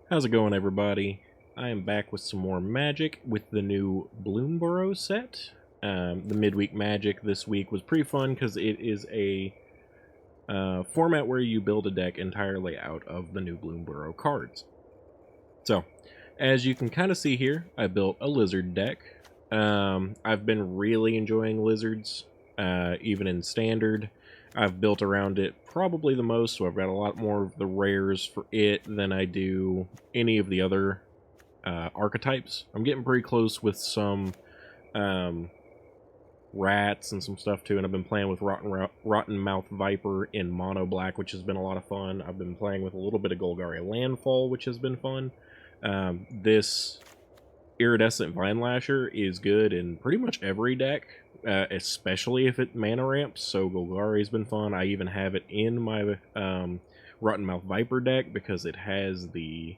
How's it going, everybody? I am back with some more Magic with the new Bloomburrow set. The Midweek Magic this week was pretty fun because it is a format where you build a deck entirely out of the new Bloomburrow cards. So, as you can kind of see here, I built a lizard deck. I've been really enjoying lizards, even in standard. I've built around it probably the most, so I've got a lot more of the rares for it than I do any of the other archetypes. I'm getting pretty close with some rats and some stuff too, and I've been playing with Rotten Mouth Viper in mono black, which has been a lot of fun. I've been playing with a little bit of Golgari Landfall, which has been fun. This Iridescent Vine Lasher is good in pretty much every deck, especially if it mana ramps, so Golgari's been fun. I even have it in my Rotten Mouth Viper deck because it has the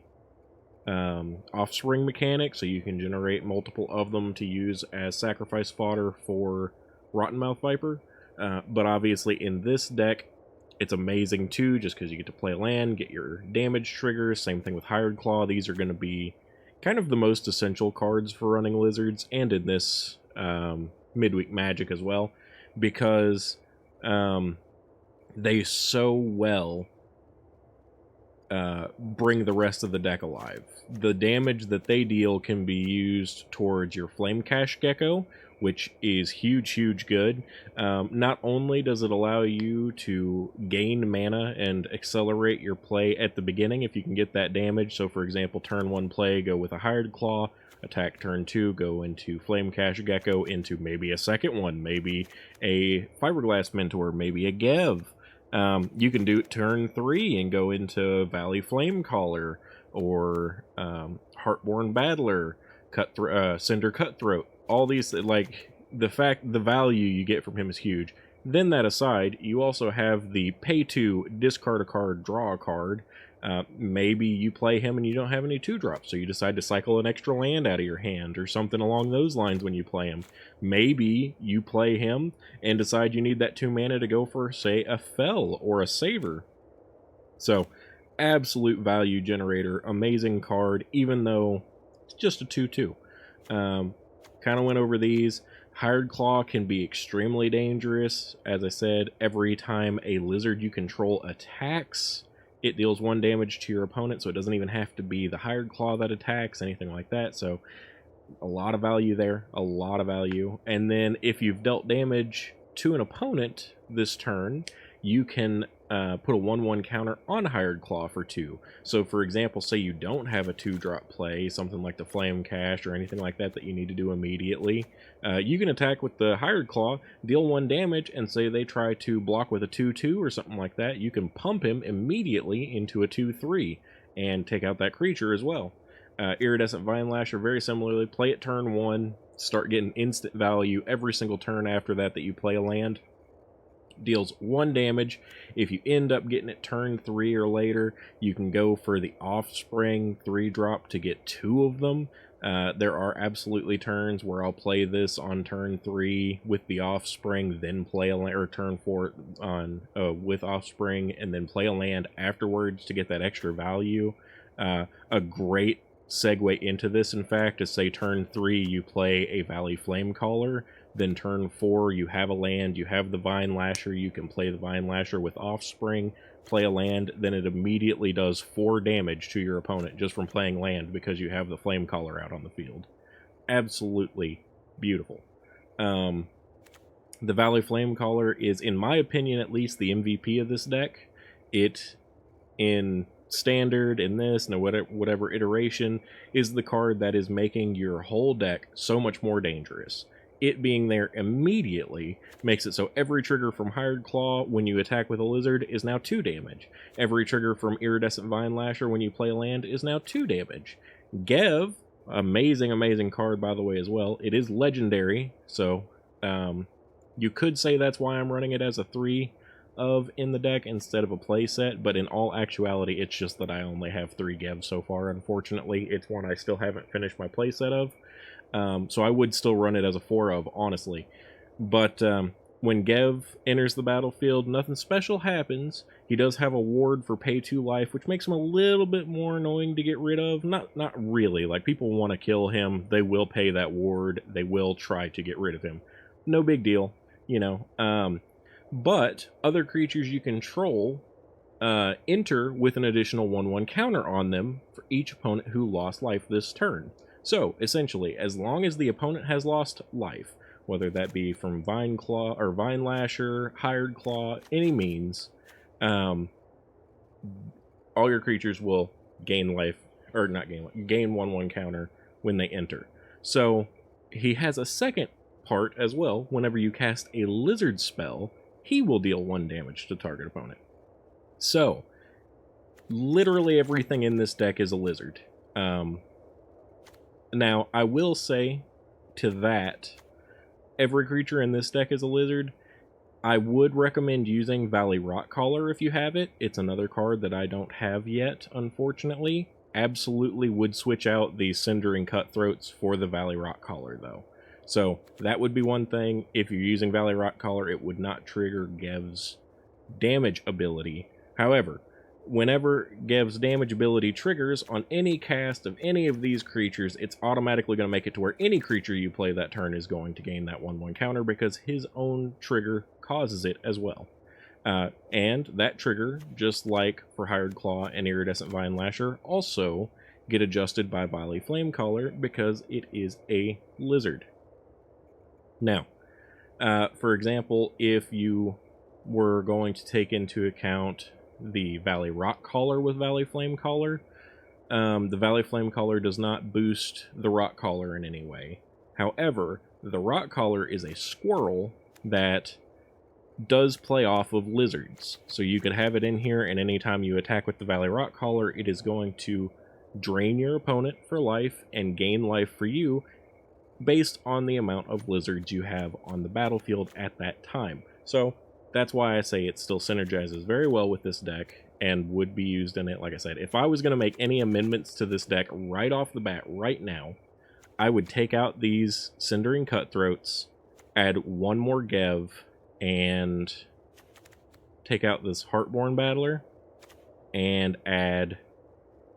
offspring mechanic, so you can generate multiple of them to use as sacrifice fodder for Rotten Mouth Viper. But obviously in this deck, it's amazing too, just because you get to play land, get your damage triggers. Same thing with Hired Claw. These are going to be kind of the most essential cards for running lizards, and in this Midweek Magic as well, because they so well bring the rest of the deck alive. The damage that they deal can be used towards your Flame Cash Gecko, which is huge good. Not only does it allow you to gain mana and accelerate your play at the beginning if you can get that damage, so for example, turn 1 play, go with a Hired Claw, attack turn 2, go into Flame Cash Gecko, into maybe a second one, maybe a Fiberglass Mentor, maybe a Gev. You can do turn 3 and go into Valley Flamecaller, or Heartborn Battler, Cinder Cutthroat. All these, like, the value you get from him is huge. Then that aside, you also have the pay to discard a card, draw a card. Maybe you play him and you don't have any 2-drops, so you decide to cycle an extra land out of your hand or something along those lines when you play him. Maybe you play him and decide you need that 2 mana to go for, say, a Fell or a Saver. So, absolute value generator, amazing card, even though it's just a 2/2. Kind of went over these. Hired Claw can be extremely dangerous. As I said, every time a lizard you control attacks, it deals 1 damage to your opponent, so it doesn't even have to be the Hired Claw that attacks, anything like that. So a lot of value there, a lot of value. And then if you've dealt damage to an opponent this turn, you can put a 1/1 counter on Hired Claw for 2. So for example, say you don't have a 2-drop play, something like the Flame Cash or anything like that that you need to do immediately, you can attack with the Hired Claw, deal 1 damage, and say they try to block with a 2/2 or something like that, you can pump him immediately into a 2/3 and take out that creature as well. Iridescent Vine Lasher, very similarly, play it turn 1, start getting instant value every single turn after that you play a land. Deals 1 damage. If you end up getting it turn 3 or later, you can go for the Offspring 3-drop to get 2 of them. There are absolutely turns where I'll play this on turn 3 with the Offspring, then play a land, or turn 4 on with Offspring, and then play a land afterwards to get that extra value. A great segue into this, in fact, is say turn 3 you play a Valley Flamecaller, then turn 4 you have a land, you have the Vine Lasher, you can play the Vine Lasher with Offspring, play a land, then it immediately does 4 damage to your opponent just from playing land because you have the Flamecaller out on the field. Absolutely beautiful. The Valley Flamecaller is, in my opinion at least, the MVP of this deck. It, in standard, in this, and whatever iteration, is the card that is making your whole deck so much more dangerous. It being there immediately makes it so every trigger from Hired Claw when you attack with a lizard is now 2 damage. Every trigger from Iridescent Vine Lasher when you play a land is now 2 damage. Gev, amazing card by the way as well. It is legendary, so you could say that's why I'm running it as a 3 of in the deck instead of a playset, but in all actuality it's just that I only have 3 Gevs so far. Unfortunately, it's one I still haven't finished my playset of. So I would still run it as a 4 of, honestly. But when Gev enters the battlefield, nothing special happens. He does have a ward for pay 2 life, which makes him a little bit more annoying to get rid of. Not really. Like, people want to kill him. They will pay that ward. They will try to get rid of him. No big deal, you know. But other creatures you control enter with an additional 1/1 counter on them for each opponent who lost life this turn. So, essentially, as long as the opponent has lost life, whether that be from Vine Claw or Vine Lasher, Hired Claw, any means, all your creatures will gain life, or not gain life, gain 1/1 counter when they enter. So he has a second part as well. Whenever you cast a lizard spell, he will deal 1 damage to target opponent. So literally everything in this deck is a lizard. Now, I will say to that, every creature in this deck is a lizard. I would recommend using Valley Rockcaller if you have it. It's another card that I don't have yet, unfortunately. Absolutely would switch out the Cindering Cutthroats for the Valley Rockcaller, though. So that would be one thing. If you're using Valley Rockcaller, it would not trigger Gev's damage ability. However, whenever Gev's damage ability triggers on any cast of any of these creatures, it's automatically going to make it to where any creature you play that turn is going to gain that 1/1 counter because his own trigger causes it as well. And that trigger, just like for Hired Claw and Iridescent Vine Lasher, also get adjusted by Valley Flamecaller because it is a lizard. Now, for example, if you were going to take into account the Valley Rockcaller with Valley Flamecaller, the Valley Flamecaller does not boost the Rockcaller in any way. However, the Rockcaller is a squirrel that does play off of lizards. So you could have it in here, and anytime you attack with the Valley Rockcaller, it is going to drain your opponent for life and gain life for you based on the amount of lizards you have on the battlefield at that time. So that's why I say it still synergizes very well with this deck and would be used in it. Like I said, if I was going to make any amendments to this deck right off the bat right now, I would take out these Cindering Cutthroats, add 1 more Gev, and take out this Heartborn Battler, and add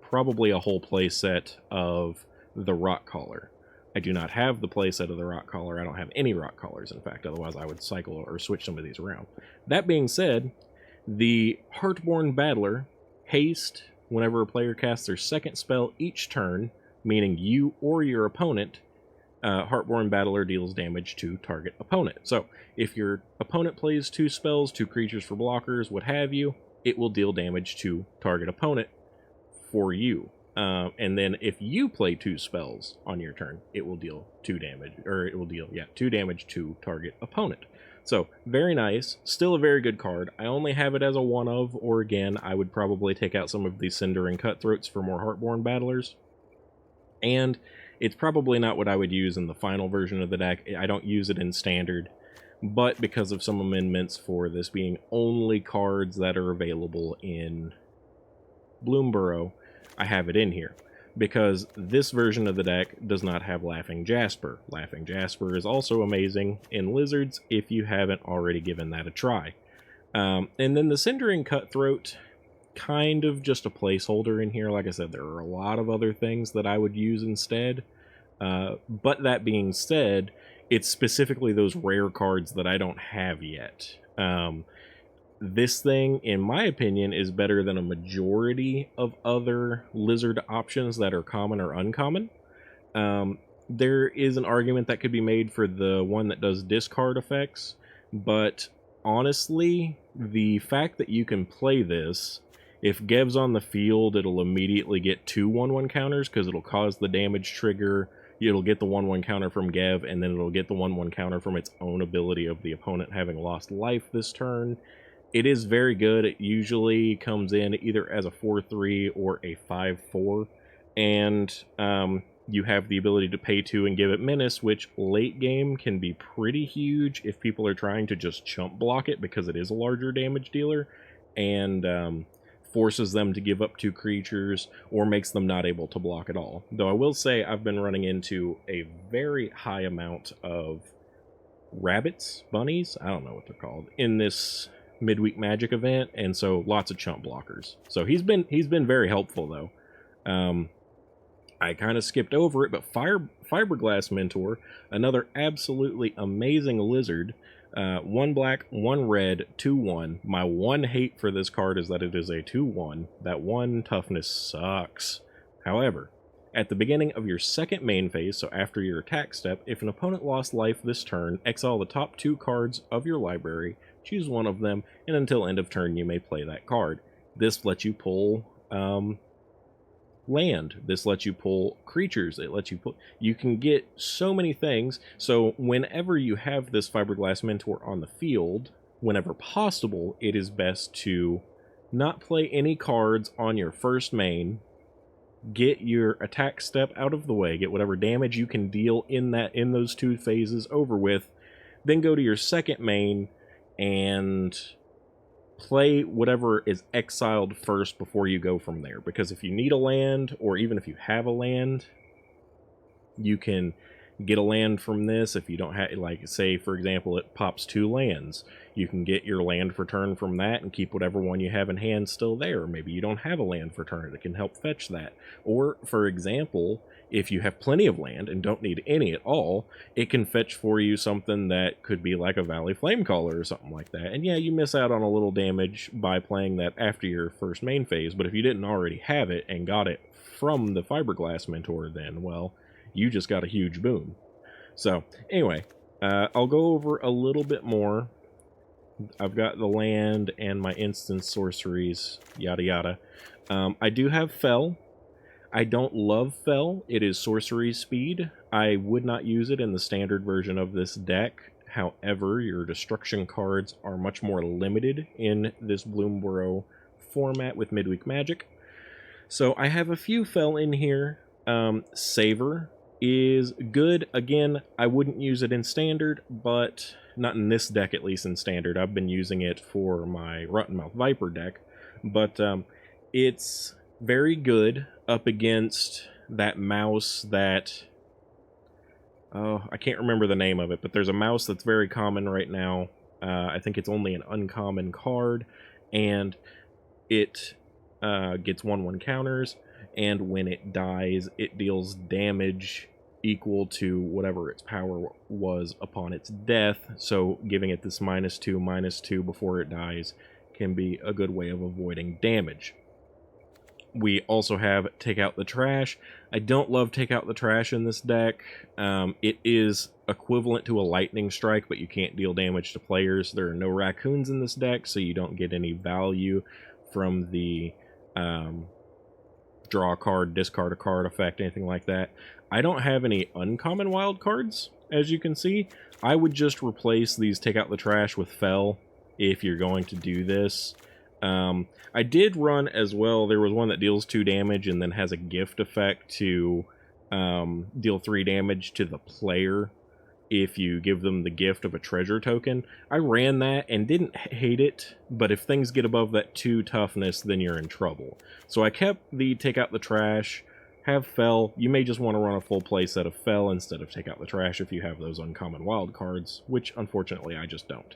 probably a whole playset of the Rockcaller. I do not have the playset of the Rockcaller. I don't have any Rockcallers, in fact, otherwise I would cycle or switch some of these around. That being said, the Heartborn Battler haste whenever a player casts their second spell each turn, meaning you or your opponent. Heartborn Battler deals damage to target opponent. So if your opponent plays 2 spells, 2 creatures for blockers, what have you, it will deal damage to target opponent for you. And then if you play 2 spells on your turn, it will deal 2 damage, or it will deal, 2 damage to target opponent. So, very nice. Still a very good card. I only have it as a 1-of, or again, I would probably take out some of these Cindering Cutthroats for more Heartborn Battlers. And it's probably not what I would use in the final version of the deck. I don't use it in Standard, but because of some amendments for this being only cards that are available in Bloomburrow, I have it in here. Because this version of the deck does not have Laughing Jasper. Laughing Jasper is also amazing in Lizards if you haven't already given that a try. And then the Cindering Cutthroat, kind of just a placeholder in here. Like I said, there are a lot of other things that I would use instead. But that being said, it's specifically those rare cards that I don't have yet. This thing, in my opinion, is better than a majority of other lizard options that are common or uncommon. There is an argument that could be made for the one that does discard effects, but honestly, the fact that you can play this, if Gev's on the field, it'll immediately get 2 1/1 counters because it'll cause the damage trigger. It'll get the 1/1 counter from Gev, and then it'll get the 1/1 counter from its own ability of the opponent having lost life this turn. It is very good. It usually comes in either as a 4/3 or a 5/4, and you have the ability to pay 2 and give it Menace, which late game can be pretty huge if people are trying to just chump block it because it is a larger damage dealer, and forces them to give up 2 creatures or makes them not able to block at all. Though I will say I've been running into a very high amount of rabbits, bunnies, I don't know what they're called, in this Midweek Magic event, and so lots of chump blockers. So he's been very helpful though. I kind of skipped over it, but Fiberglass Mentor, another absolutely amazing lizard. 1 black, 1 red, 2/1. My one hate for this card is that it is a 2/1. That 1 toughness sucks. However, at the beginning of your second main phase, so after your attack step, if an opponent lost life this turn, exile the top 2 cards of your library, choose one of them, and until end of turn you may play that card. This lets you pull land. This lets you pull creatures. It lets you pull... You can get so many things. So whenever you have this Fiberglass Mentor on the field, whenever possible, it is best to not play any cards on your first main, get your attack step out of the way, get whatever damage you can deal in those 2 phases over with, then go to your second main and play whatever is exiled first before you go from there. Because if you need a land, or even if you have a land, you can get a land from this. If you don't have, like, say, for example, it pops 2 lands. You can get your land for turn from that and keep whatever one you have in hand still there. Maybe you don't have a land for turn. It can help fetch that. Or, for example, if you have plenty of land and don't need any at all, it can fetch for you something that could be like a Valley Flamecaller or something like that. And yeah, you miss out on a little damage by playing that after your first main phase, but if you didn't already have it and got it from the Fiberglass Mentor, then, well, you just got a huge boon. So, anyway, I'll go over a little bit more. I've got the land and my instant sorceries, yada yada. I do have Fell. I don't love Fell. It is sorcery speed. I would not use it in the standard version of this deck. However, your destruction cards are much more limited in this Bloomburrow format with Midweek Magic. So I have a few Fell in here. Savor is good. Again, I wouldn't use it in standard, but not in this deck, at least in standard. I've been using it for my Rottenmouth Viper deck, but it's very good up against that mouse that... Oh, I can't remember the name of it, but there's a mouse that's very common right now. I think it's only an uncommon card, and it gets 1/1 counters, and when it dies, it deals damage equal to whatever its power was upon its death, so giving it this -2/-2 before it dies can be a good way of avoiding damage. We also have Take Out the Trash. I don't love Take Out the Trash in this deck. It is equivalent to a Lightning Strike, but you can't deal damage to players. There are no raccoons in this deck, so you don't get any value from the draw a card, discard a card effect, anything like that. I don't have any uncommon wild cards, as you can see. I would just replace these Take Out the Trash with Fell if you're going to do this. I did run as well, there was one that deals 2 damage and then has a gift effect to deal 3 damage to the player if you give them the gift of a treasure token. I ran that and didn't hate it, but if things get above that 2 toughness, then you're in trouble. So I kept the Take Out the Trash, have Fell. You may just want to run a full play set of Fell instead of Take Out the Trash if you have those uncommon wild cards, which unfortunately I just don't.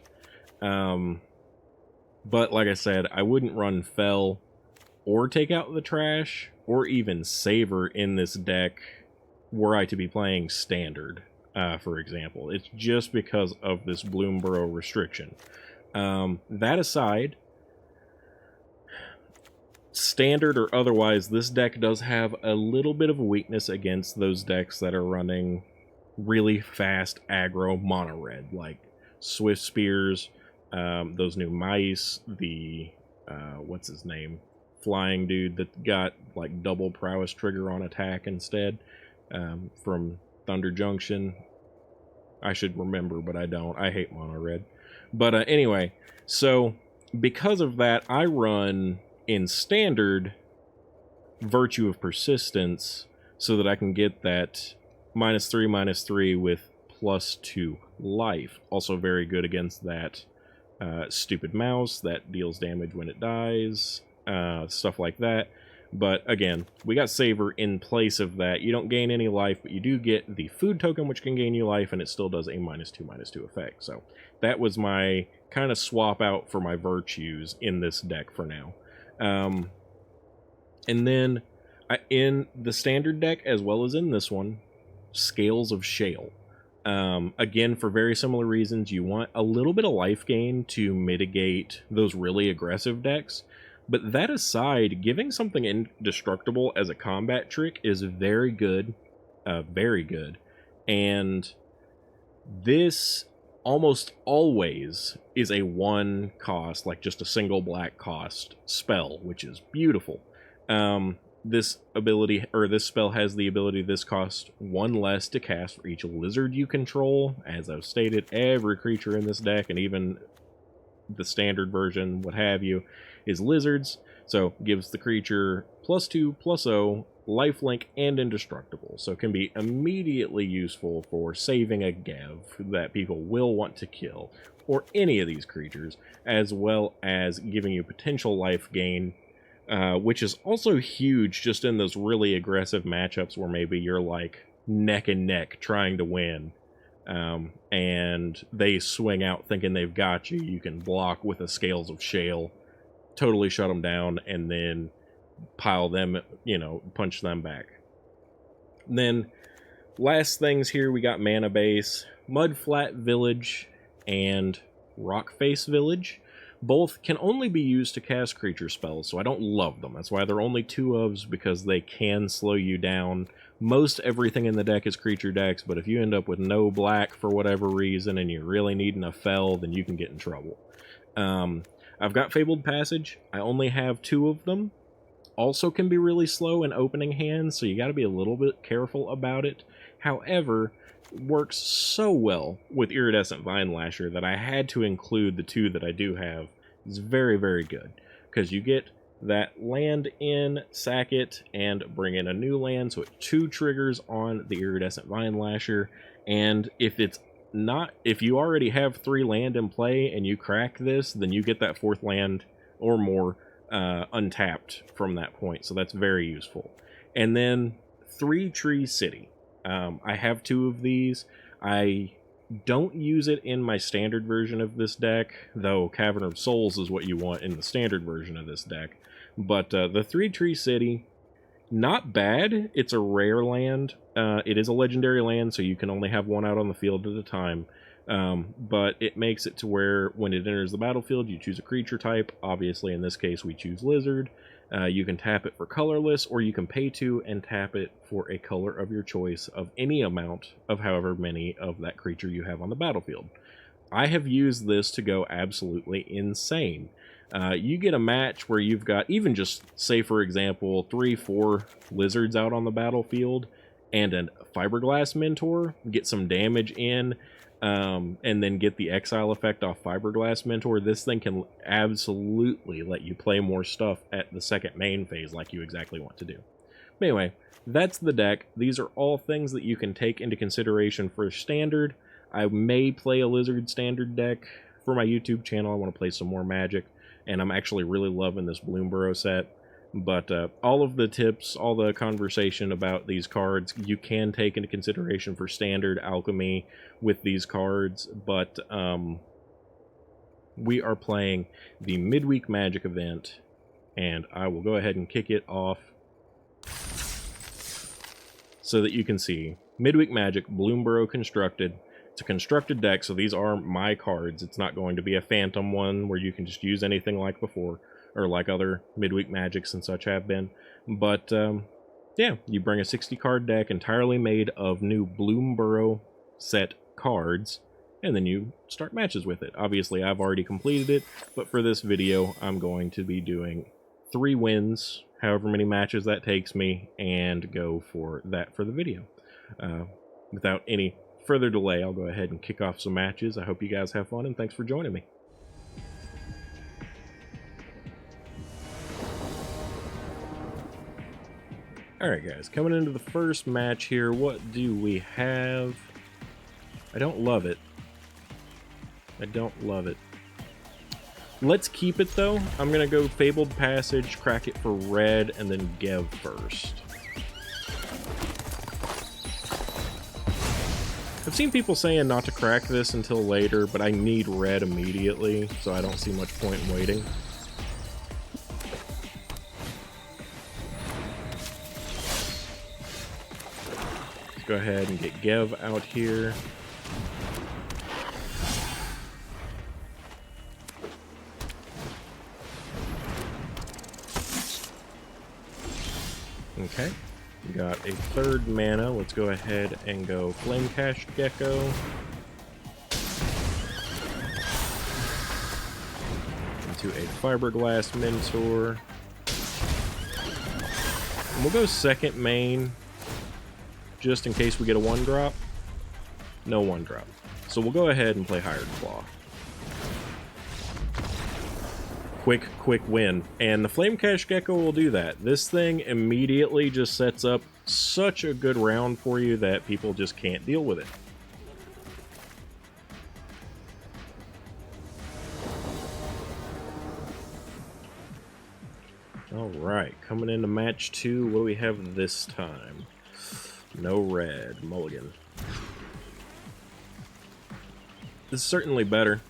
But like I said, I wouldn't run Fell or Take Out the Trash or even Savor in this deck were I to be playing Standard, for example. It's just because of this Bloomburrow restriction. That aside, Standard or otherwise, this deck does have a little bit of a weakness against those decks that are running really fast aggro mono red, like Swift Spears, those new mice, the what's his name, flying dude that got like double prowess trigger on attack instead, from Thunder Junction. I should remember, but I don't. I hate mono red. But anyway, so because of that, I run in Standard Virtue of Persistence so that I can get that -3/-3 with +2 life. Also very good against that stupid mouse that deals damage when it dies, stuff like that. But again, we got Savor in place of that. You don't gain any life, but you do get the food token, which can gain you life, and it still does a -2/-2 effect. So that was my kind of swap out for my virtues in this deck for now. And then in the standard deck, as well as in this one, Scales of Shale. Again, for very similar reasons, you want a little bit of life gain to mitigate those really aggressive decks. But that aside, giving something indestructible as a combat trick is very good. Very good. And this almost always is a 1 cost, like just a single black cost spell, which is beautiful. This ability, or this spell, has the ability this costs 1 less to cast for each lizard you control. As I've stated, every creature in this deck, and even the standard version, what have you, is lizards. So gives the creature +2/+0, lifelink, and indestructible. So it can be immediately useful for saving a Gev that people will want to kill, or any of these creatures, as well as giving you potential life gain, which is also huge just in those really aggressive matchups where maybe you're like neck and neck trying to win, and they swing out thinking they've got you. You can block with a Scales of Shale, totally shut them down, and then pile them, punch them back. And then last things here, we got Mana Base, Mudflat Village, and Rockface Village. Both can only be used to cast creature spells, so I don't love them. That's why they're only 2 ofs, because they can slow you down. Most everything in the deck is creature decks, but if you end up with no black for whatever reason and you're really needing a fell, then you can get in trouble. I've got Fabled Passage. I only have 2 of them. Also can be really slow in opening hands, so you got to be a little bit careful about it. However, works so well with Iridescent Vine Lasher that I had to include the 2 that I do have. It's very, very good, because you get that land in, sack it, and bring in a new land, so it 2 triggers on the Iridescent Vine Lasher. And if you already have 3 land in play and you crack this, then you get that 4th land or more untapped from that point, so that's very useful. And then 3 Tree City. I have 2 of these. I don't use it in my standard version of this deck, though Cavern of Souls is what you want in the standard version of this deck. But the 3 Tree City, not bad. It's a rare land. It is a legendary land, so you can only have 1 out on the field at a time. But it makes it to where when it enters the battlefield, you choose a creature type. Obviously, in this case, we choose Lizard. You can tap it for colorless, or you can pay 2 and tap it for a color of your choice of any amount of however many of that creature you have on the battlefield. I have used this to go absolutely insane. You get a match where you've got, even just, say for example, 3-4 lizards out on the battlefield, and a Fiberglass Mentor, get some damage in, and then get the exile effect off Fiberglass Mentor. This thing can absolutely let you play more stuff at the second main phase like you exactly want to do. But anyway, that's the deck. These are all things that you can take into consideration for standard. I may play a Lizard standard deck for my YouTube channel. I want to play some more Magic, and I'm actually really loving this Bloomburrow set. But all of the tips, all the conversation about these cards, you can take into consideration for standard alchemy with these cards. But we are playing the Midweek Magic event, and I will go ahead and kick it off so that you can see. Midweek Magic, Bloomburrow Constructed. It's a constructed deck, so these are my cards. It's not going to be a phantom one where you can just use anything like before, or like other Midweek Magics and such have been. But, yeah, you bring a 60-card deck entirely made of new Bloomburrow set cards, and then you start matches with it. Obviously, I've already completed it, but for this video, I'm going to be doing 3 wins, however many matches that takes me, and go for that for the video. Without any further delay, I'll go ahead and kick off some matches. I hope you guys have fun, and thanks for joining me. Alright guys, coming into the first match here, what do we have? I don't love it. I don't love it. Let's keep it though. I'm gonna go Fabled Passage, crack it for red, and then Gev first. I've seen people saying not to crack this until later, but I need red immediately, so I don't see much point in waiting. Let's go ahead and get Gev out here. Okay, we got a third mana. Let's go ahead and go Flame Cash Gecko. Into a Fiberglass Mentor. And we'll go second main, just in case we get a 1-drop. No 1-drop. So we'll go ahead and play Hired Claw. Quick win. And the Flame Cash Gecko will do that. This thing immediately just sets up such a good round for you that people just can't deal with it. Alright, coming into match 2, what do we have this time? No red. Mulligan. This is certainly better.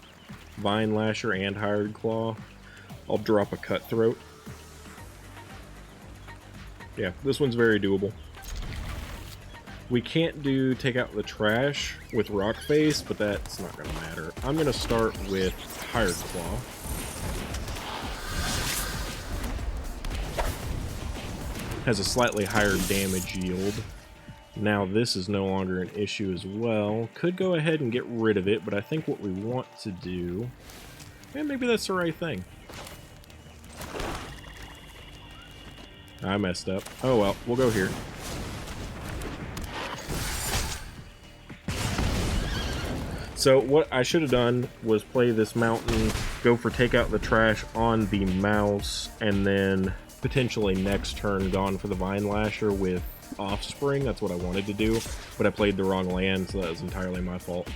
Vine Lasher and Hired Claw. I'll drop a Cutthroat. Yeah, this one's very doable. We can't do Take Out the Trash with Rock Face, but that's not going to matter. I'm going to start with Hired Claw. Has a slightly higher damage yield. Now this is no longer an issue as well. Could go ahead and get rid of it, but I think what we want to do... And maybe that's the right thing. I messed up. Oh well, we'll go here. So what I should have done was play this mountain, go for Take Out the Trash on the mouse, and then potentially next turn gone for the Vine Lasher with Offspring. That's what I wanted to do, but I played the wrong land, so that was entirely my fault.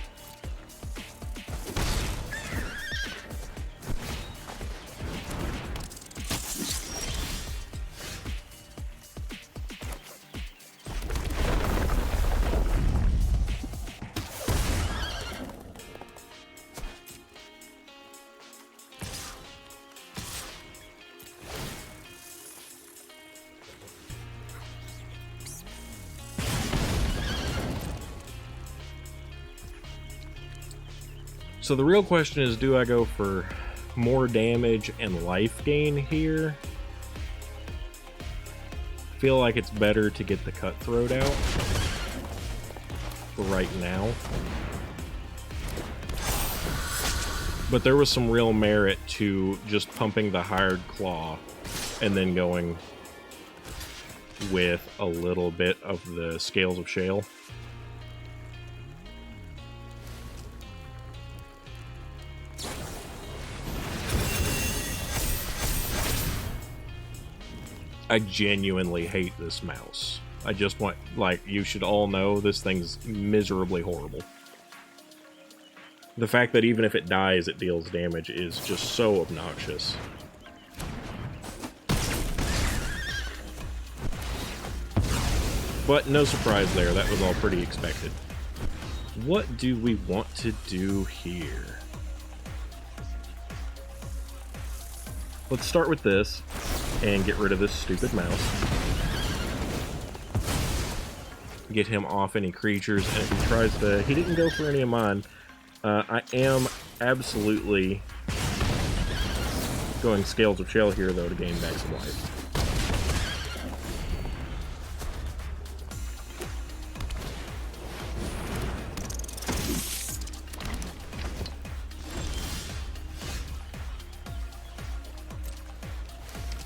So the real question is, do I go for more damage and life gain here? I feel like it's better to get the Cutthroat out for right now. But there was some real merit to just pumping the Hired Claw and then going with a little bit of the Scales of Shale. I genuinely hate this mouse. I just want, like, you should all know this thing's miserably horrible. The fact that even if it dies, it deals damage is just so obnoxious. But no surprise there, that was all pretty expected. What do we want to do here? Let's start with this and get rid of this stupid mouse. Get him off any creatures, and if he tries to... He didn't go for any of mine. I am absolutely going Scales of Shale here, though, to gain back some life.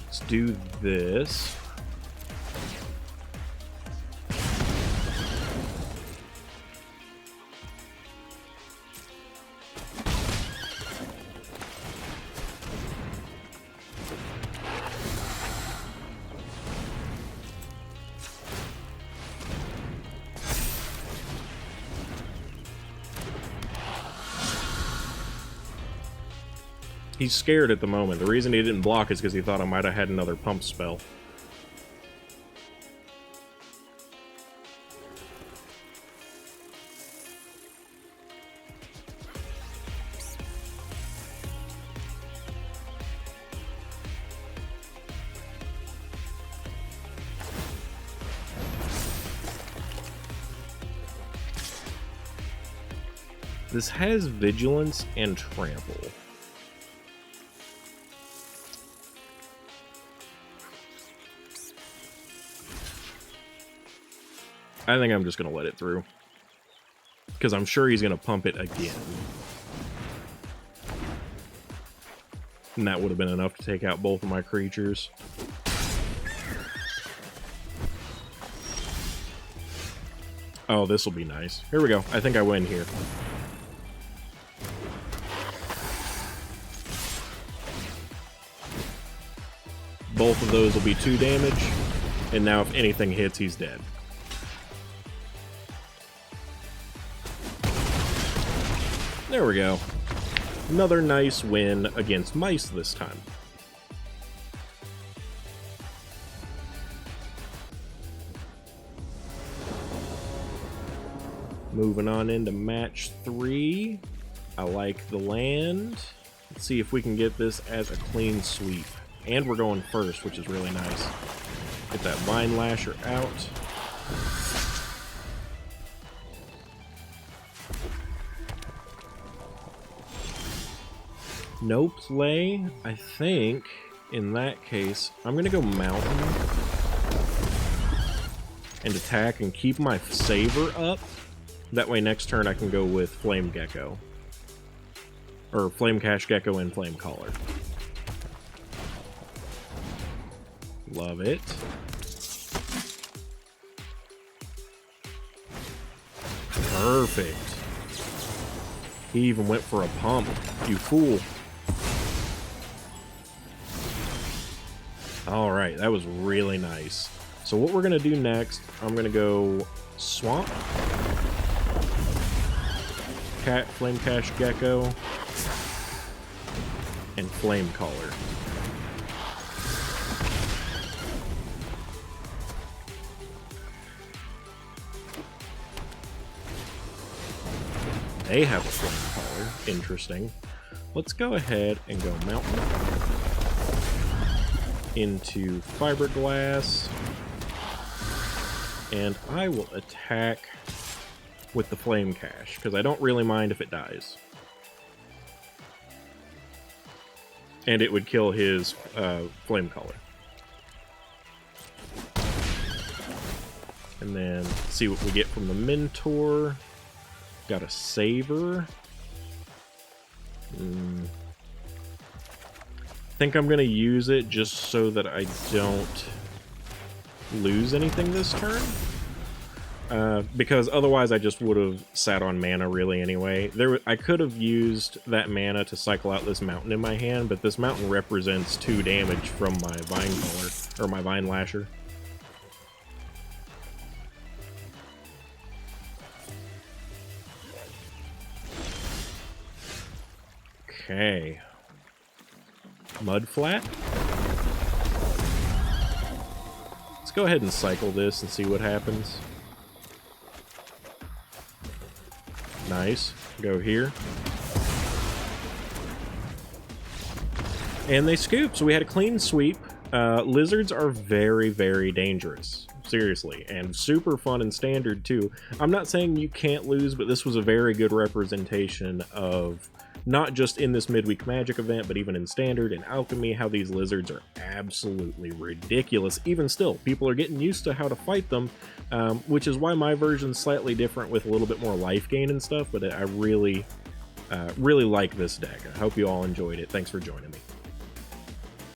Let's do this. He's scared at the moment. The reason he didn't block is because he thought I might have had another pump spell. This has Vigilance and Trample. I think I'm just going to let it through. Because I'm sure he's going to pump it again. And that would have been enough to take out both of my creatures. Oh, this will be nice. Here we go. I think I win here. Both of those will be 2 damage. And now if anything hits, he's dead. There we go. Another nice win against mice this time. Moving on into match 3. I like the land. Let's see if we can get this as a clean sweep. And we're going first, which is really nice. Get that Vine Lasher out. No play. I think, in that case, I'm going to go Mountain. And attack and keep my Saber up. That way next turn I can go with Flame Gecko. Or Flame Cash Gecko and Flame Caller. Love it. Perfect. He even went for a pump. You fool. Alright, that was really nice. So what we're going to do next, I'm going to go Swamp. Flame Cash Gecko. And Flame Caller. They have a Flame Caller. Interesting. Let's go ahead and go Mountain. Into Fiberglass. And I will attack with the Flame Cash, because I don't really mind if it dies. And it would kill his Flame Caller. And then see what we get from the Mentor. Got a Saber. Think I'm going to use it just so that I don't lose anything this turn. Because otherwise I just would have sat on mana really anyway. I could have used that mana to cycle out this Mountain in my hand, but this Mountain represents 2 damage from my Vine Caller, or my Vine Lasher. Okay. Mudflat. Let's go ahead and cycle this and see what happens. Nice. Go here. And they scoop, so we had a clean sweep. Lizards are very, very dangerous. Seriously. And super fun in Standard, too. I'm not saying you can't lose, but this was a very good representation of, not just in this Midweek Magic event, but even in Standard and Alchemy, how these lizards are absolutely ridiculous. Even still, people are getting used to how to fight them, which is why my version's slightly different with a little bit more life gain and stuff, but I really like this deck. I hope you all enjoyed it. Thanks for joining me.